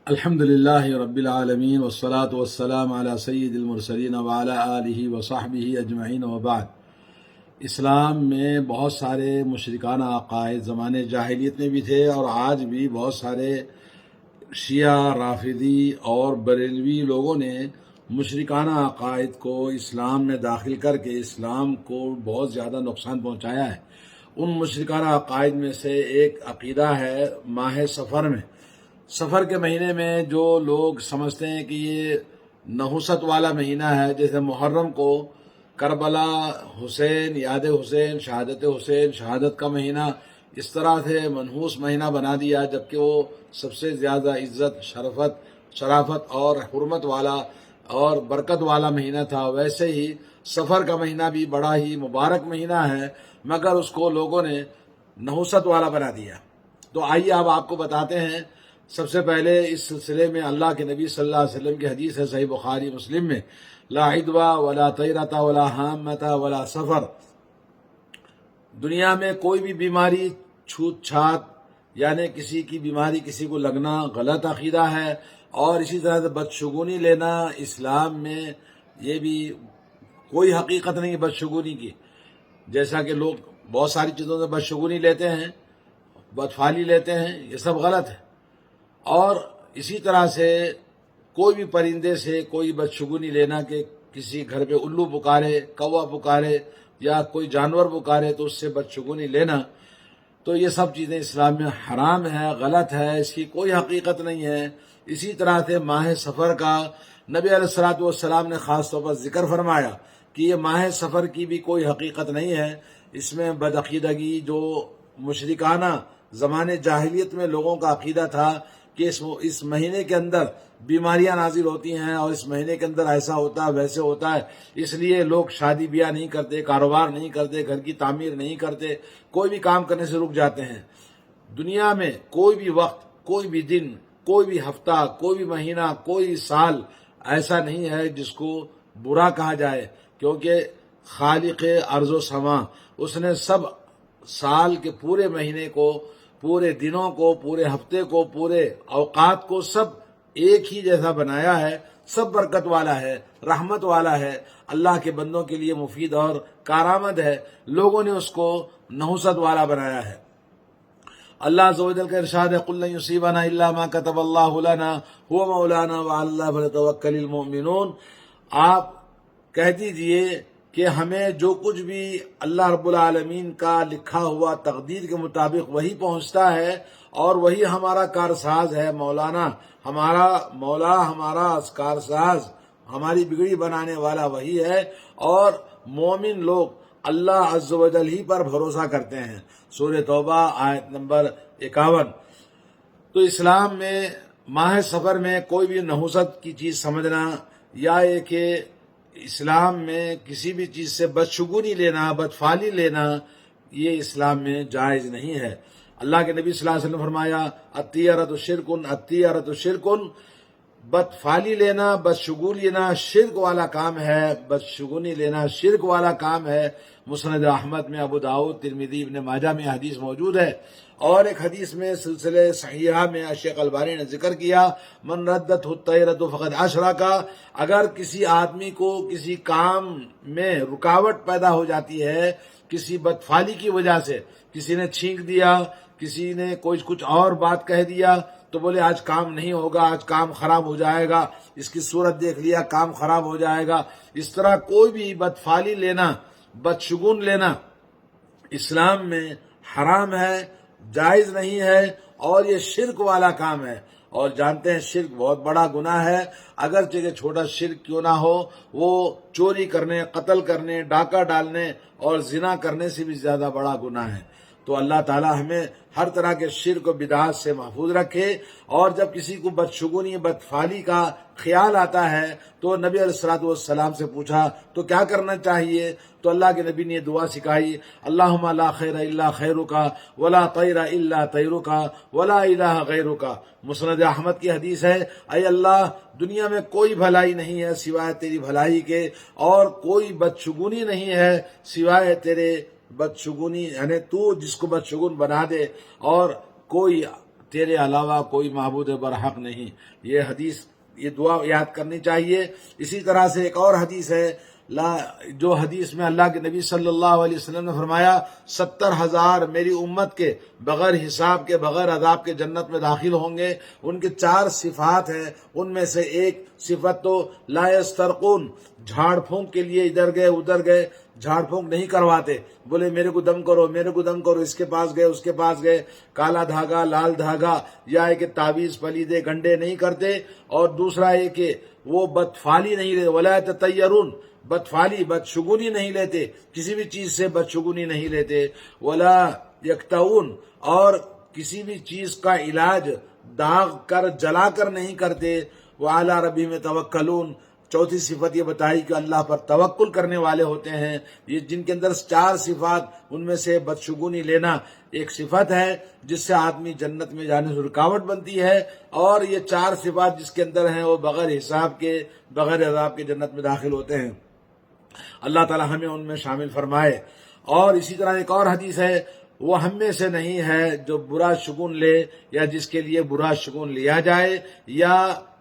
الحمد للہ رب العالمین والصلاة والسلام علی سید المرسلین وعلی آلہ وصحبہ اجمعین وبعد۔ اسلام میں بہت سارے مشرکانہ عقائد زمانے جاہلیت میں بھی تھے، اور آج بھی بہت سارے شیعہ، رافضی اور بریلوی لوگوں نے مشرکانہ عقائد کو اسلام میں داخل کر کے اسلام کو بہت زیادہ نقصان پہنچایا ہے۔ ان مشرکانہ عقائد میں سے ایک عقیدہ ہے ماہ سفر کے مہینے میں جو لوگ سمجھتے ہیں کہ یہ نحوست والا مہینہ ہے، جیسے محرم کو کربلا، حسین، یاد حسین، شہادت کا مہینہ، اس طرح سے منحوس مہینہ بنا دیا، جبکہ وہ سب سے زیادہ عزت، شرافت اور حرمت والا اور برکت والا مہینہ تھا۔ ویسے ہی سفر کا مہینہ بھی بڑا ہی مبارک مہینہ ہے، مگر اس کو لوگوں نے نحوست والا بنا دیا۔ تو آئیے اب آپ کو بتاتے ہیں۔ سب سے پہلے اس سلسلے میں اللہ کے نبی صلی اللہ علیہ وسلم کی حدیث ہے صحیح بخاری مسلم میں، لا عدوہ ولا طیرۃ ولا حامۃ ولا سفر۔ دنیا میں کوئی بھی بیماری، چھوت چھات یعنی کسی کی بیماری کسی کو لگنا غلط عقیدہ ہے، اور اسی طرح سے بدشگونی لینا اسلام میں یہ بھی کوئی حقیقت نہیں ہے بدشگونی کی۔ جیسا کہ لوگ بہت ساری چیزوں سے بدشگونی لیتے ہیں، بدفعلی لیتے ہیں، یہ سب غلط ہے۔ اور اسی طرح سے کوئی بھی پرندے سے کوئی بدشگونی لینا کہ کسی گھر پہ الو پکارے، کوا پکارے یا کوئی جانور پکارے تو اس سے بدشگونی لینا، تو یہ سب چیزیں اسلام میں حرام ہے، غلط ہے، اس کی کوئی حقیقت نہیں ہے۔ اسی طرح سے ماہ سفر کا نبی علیہ الصلوۃ والسلام نے خاص طور پر ذکر فرمایا کہ یہ ماہ سفر کی بھی کوئی حقیقت نہیں ہے۔ اس میں بدعقیدگی جو مشرکانہ زمانے جاہلیت میں لوگوں کا عقیدہ تھا کہ اس مہینے کے اندر بیماریاں نازل ہوتی ہیں، اور اس مہینے کے اندر ایسا ہوتا ہے ویسے ہوتا ہے، اس لیے لوگ شادی بیاہ نہیں کرتے، کاروبار نہیں کرتے، گھر کی تعمیر نہیں کرتے، کوئی بھی کام کرنے سے رک جاتے ہیں۔ دنیا میں کوئی بھی وقت، کوئی بھی دن، کوئی بھی ہفتہ، کوئی بھی مہینہ، کوئی سال ایسا نہیں ہے جس کو برا کہا جائے، کیونکہ خالق ارض و سما اس نے سب سال کے پورے مہینے کو، پورے دنوں کو، پورے ہفتے کو، پورے اوقات کو سب ایک ہی جیسا بنایا ہے، سب برکت والا ہے، رحمت والا ہے، اللہ کے بندوں کے لیے مفید اور کارآمد ہے۔ لوگوں نے اس کو نحوست والا بنایا ہے۔ اللہ عز و جل کا ارشاد ہے، قُل لَن يُصِيبَنَا إِلَّا مَا كَتَبَ اللَّهُ لَنَا هُوَ مَوْلَانَا وَعَلَى اللَّهِ فَلْيَتَوَكَّلِ الْمُؤْمِنُونَ۔ آپ کہہ دیجئے کہ ہمیں جو کچھ بھی اللہ رب العالمین کا لکھا ہوا تقدیر کے مطابق وہی پہنچتا ہے، اور وہی ہمارا کارساز ہے۔ مولانا ہمارا مولا، ہمارا کارساز، ہماری بگڑی بنانے والا وہی ہے، اور مومن لوگ اللہ عز و جل ہی پر بھروسہ کرتے ہیں۔ سورہ توبہ آیت نمبر 51۔ تو اسلام میں ماہ سفر میں کوئی بھی نحوست کی چیز سمجھنا، یا یہ کہ اسلام میں کسی بھی چیز سے بدشگونی لینا، بدفعلی لینا، یہ اسلام میں جائز نہیں ہے۔ اللہ کے نبی صلی اللہ علیہ وسلم نے فرمایا، الطیرۃ شرکن، الطیرۃ شرکن، بدفعلی لینا، بدشگونی لینا شرک والا کام ہے، بدشگونی لینا شرک والا کام ہے۔ مسند احمد میں، ابو داؤد، ترمذی، ابن ماجہ میں حدیث موجود ہے۔ اور ایک حدیث میں سلسلہ صحیحہ میں شیخ البانی نے ذکر کیا، من ردت الطیرۃ فقد اشرک، اگر کسی آدمی کو کسی کام میں رکاوٹ پیدا ہو جاتی ہے کسی بدفعلی کی وجہ سے، کسی نے چھینک دیا، کسی نے کچھ اور بات کہہ دیا، تو بولے آج کام نہیں ہوگا، آج کام خراب ہو جائے گا، اس کی صورت دیکھ لیا کام خراب ہو جائے گا، اس طرح کوئی بھی بدفعلی لینا، بدشگون لینا اسلام میں حرام ہے، جائز نہیں ہے، اور یہ شرک والا کام ہے۔ اور جانتے ہیں شرک بہت بڑا گناہ ہے، اگرچہ کہ چھوٹا شرک کیوں نہ ہو، وہ چوری کرنے، قتل کرنے، ڈاکہ ڈالنے اور زنا کرنے سے بھی زیادہ بڑا گناہ ہے۔ تو اللہ تعالی ہمیں ہر طرح کے شرک و بدعات سے محفوظ رکھے۔ اور جب کسی کو بدشگونی، بدفعلی کا خیال آتا ہے تو نبی علیہ الصلوۃ والسلام سے پوچھا تو کیا کرنا چاہیے؟ تو اللہ کے نبی نے یہ دعا سکھائی، اللہم لا خیر الا خیرک، ولا طیر الا طیرک، ولا الہ غیرک۔ مسند احمد کی حدیث ہے، اے اللہ، دنیا میں کوئی بھلائی نہیں ہے سوائے تیری بھلائی کے، اور کوئی بدشگونی نہیں ہے سوائے تیرے بدشگونی، یعنی تو جس کو بدشگون بنا دے، اور کوئی تیرے علاوہ کوئی معبود برحق نہیں. یہ حدیث، یہ دعا یاد کرنی چاہیے. اسی طرح سے ایک اور حدیث ہے جو حدیث میں اللہ کے نبی صلی اللہ علیہ وسلم نے فرمایا 70,000 میری امت کے بغیر حساب کے بغیر عذاب کے جنت میں داخل ہوں گے. ان کے 4 صفات ہیں. ان میں سے ایک صفت تو لا یسترقون، جھاڑ پھونک کے لیے ادھر گئے ادھر گئے جھاڑ پھونک نہیں کرواتے. بولے میرے کو دم کرو میرے کو دم کرو، اس کے پاس گئے اس کے پاس گئے، کالا دھاگا لال دھاگا یا ہے کہ تعویذ پلیدے گنڈے نہیں کرتے. اور دوسرا ہے کہ وہ بدفعلی نہیں لیتے، ولا یتطیرون، بدفعلی بدشگونی نہیں لیتے، کسی بھی چیز سے بدشگونی نہیں لیتے. ولا یکتعون، اور کسی بھی چیز کا علاج داغ کر جلا کر نہیں کرتے. وعلی ربہم یتوکلون، چوتھی صفت یہ بتائی کہ اللہ پر توکل کرنے والے ہوتے ہیں. یہ جن کے اندر 4 صفات، ان میں سے بدشگونی لینا ایک صفت ہے جس سے آدمی جنت میں جانے سے رکاوٹ بنتی ہے. اور یہ 4 صفات جس کے اندر ہیں وہ بغیر حساب کے بغیر عذاب کے جنت میں داخل ہوتے ہیں. اللہ تعالی ہمیں ان میں شامل فرمائے. اور اسی طرح ایک اور حدیث ہے، وہ ہم میں سے نہیں ہے جو برا شگون لے یا جس کے لیے برا شگون لیا جائے یا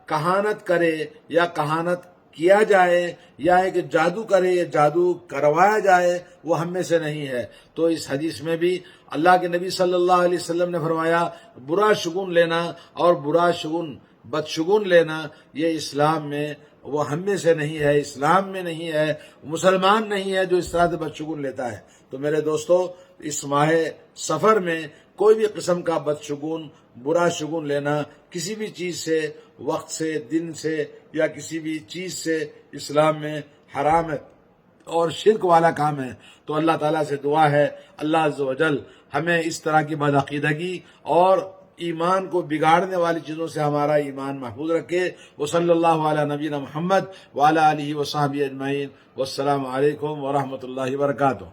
کہانت کرے یا کہانت کیا جائے یا ہے کہ جادو کرے یا جادو کروایا جائے، وہ ہم میں سے نہیں ہے. تو اس حدیث میں بھی اللہ کے نبی صلی اللہ علیہ وسلم نے فرمایا برا شگون لینا اور برا شگون بدشگون لینا یہ اسلام میں وہ ہم میں سے نہیں ہے، اسلام میں نہیں ہے، مسلمان نہیں ہے جو اس طرح سے بدشگون لیتا ہے. تو میرے دوستو، اس ماہ سفر میں کوئی بھی قسم کا بدشگون برا شگون لینا کسی بھی چیز سے، وقت سے، دن سے یا کسی بھی چیز سے اسلام میں حرام ہے اور شرک والا کام ہے. تو اللہ تعالیٰ سے دعا ہے اللہ عز و جل ہمیں اس طرح کی بدعقیدگی اور ایمان کو بگاڑنے والی چیزوں سے ہمارا ایمان محفوظ رکھے. وصلی اللہ علی نبینا محمد وعلی آلہ وصحبہ اجمعین. والسلام علیکم ورحمۃ اللہ وبرکاتہ.